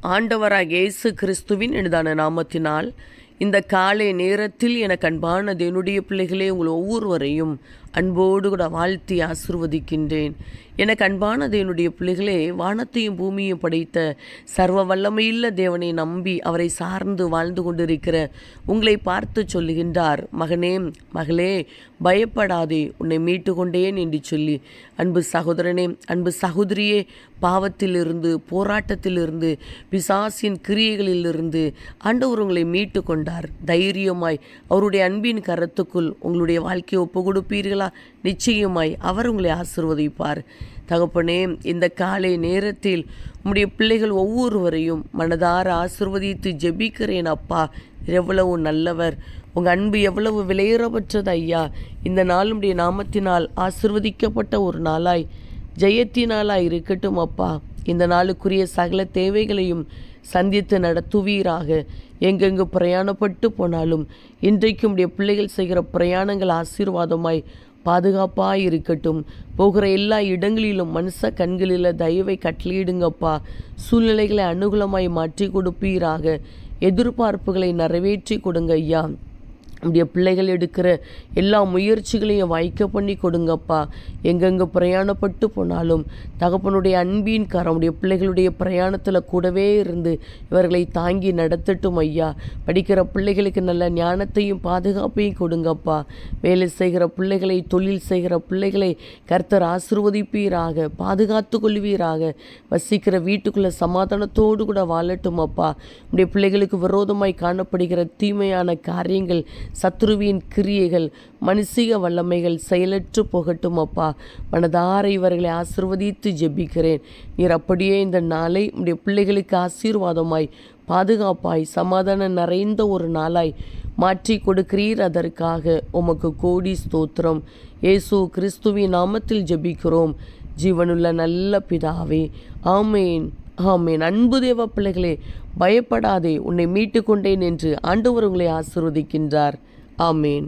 ஆண்டவராக இயேசு கிறிஸ்துவின் இனிதான நாமத்தினால் இந்த காலை நேரத்தில் எனக்கு அன்பான என்னுடைய பிள்ளைகளே, உங்கள் ஒவ்வொருவரையும் அன்போடு கூட வாழ்த்தி ஆசிர்வதிக்கின்றேன். எனக்கு அன்பான என்னுடைய பிள்ளைகளே, வானத்தையும் பூமியும் படைத்த சர்வ வல்லமையுள்ள தேவனை நம்பி அவரை சார்ந்து வாழ்ந்து கொண்டிருக்கிற உங்களை பார்த்து சொல்லுகின்றார், மகனே மகளே, பயப்படாதே, உன்னை மீட்டு கொண்டேன் என்று சொல்லி. அன்பு சகோதரனே, அன்பு சகோதரியே, பாவத்திலிருந்து, போராட்டத்திலிருந்து, பிசாசின் கிரியைகளிலிருந்து ஆண்டவர் உங்களை மீட்டு கொண்டார். தைரியமாய் அவருடைய அன்பின் கரத்துக்குள் உங்களுடைய வாழ்க்கையை ஒப்பு கொடுப்பீர்களா? நிச்சயமாய் அவர் உங்களை ஆசீர்வதிப்பார். தகப்பனே, இந்த காலை நேரத்தில் உம்முடைய பிள்ளைகள் ஒவ்வொருவரையும் மனதார ஆசீர்வதித்து ஜெபிக்கிறேன். அப்பா, எவ்வளவு நல்லவர், உங்கள் அன்பு எவ்வளவு விலையேறப்பட்டது ஐயா. இந்த நாள் உம்முடைய நாமத்தினால் ஆசீர்வதிக்கப்பட்ட ஒரு நாளாய், ஜெயத்தினாலாய் இருக்கட்டும் அப்பா. இந்த நாளுக்குரிய சகல தேவைகளையும் சந்தித்து நடத்துவீராக. எங்கெங்கு பிரயாணப்பட்டு போனாலும் இன்றைக்கும் உடைய பிள்ளைகள் செய்கிற பிரயாணங்கள் ஆசீர்வாதமாய் பாதுகாப்பாக இருக்கட்டும். போகிற எல்லா இடங்களிலும் மனுஷ கண்களில் தயவை கட்டளையிடுங்கப்பா. சூழ்நிலைகளை அனுகூலமாய் மாற்றி கொடுப்பீராக. எதிர்பார்ப்புகளை நிறைவேற்றி கொடுங்க ஐயா. நம்முடைய பிள்ளைகள் எடுக்கிற எல்லா முயற்சிகளையும் வாய்க்க பண்ணி கொடுங்கப்பா. எங்கெங்கே பிரயாணப்பட்டு போனாலும் தகப்பனுடைய அன்பின் கரம் உடைய பிள்ளைகளுடைய பிரயாணத்தில் கூடவே இருந்து இவர்களை தாங்கி நடத்தட்டும் ஐயா. படிக்கிற பிள்ளைகளுக்கு நல்ல ஞானத்தையும் பாதுகாப்பையும் கொடுங்கப்பா. வேலை செய்கிற பிள்ளைகளை, தொழில் செய்கிற பிள்ளைகளை கர்த்தர் ஆசீர்வதிப்பீராக, பாதுகாத்து கொள்வீராக. வசிக்கிற வீட்டுக்குள்ளே சமாதானத்தோடு கூட வாழட்டும் அப்பா. உடைய பிள்ளைகளுக்கு விரோதமாய் காணப்படுகிற தீமையான காரியங்கள், சத்ருவின் கிரியைகள், மனுஷிக வல்லமைகள் செயலற்று போகட்டும் அப்பா. மனதார இவர்களை ஆசீர்வதித்து ஜெபிக்கிறேன். நீர் அப்படியே இந்த நாளை உடைய பிள்ளைகளுக்கு ஆசீர்வாதமாய், பாதுகாப்பாய், சமாதானம் நிறைந்த ஒரு நாளாய் மாற்றி கொடுக்கிறீர். அதற்காக உமக்கு கோடி ஸ்தோத்திரம். இயேசு கிறிஸ்துவின் நாமத்தில் ஜெபிக்கிறோம் ஜீவனுள்ள நல்ல பிதாவே, ஆமேன் ஆமேன். அன்பு தேவ பிள்ளைகளே, பயப்படாதே, உன்னை மீட்டு கொண்டேன் என்று ஆண்டவர் உங்களை ஆசீர்வதிக்கின்றார். ஆமேன்.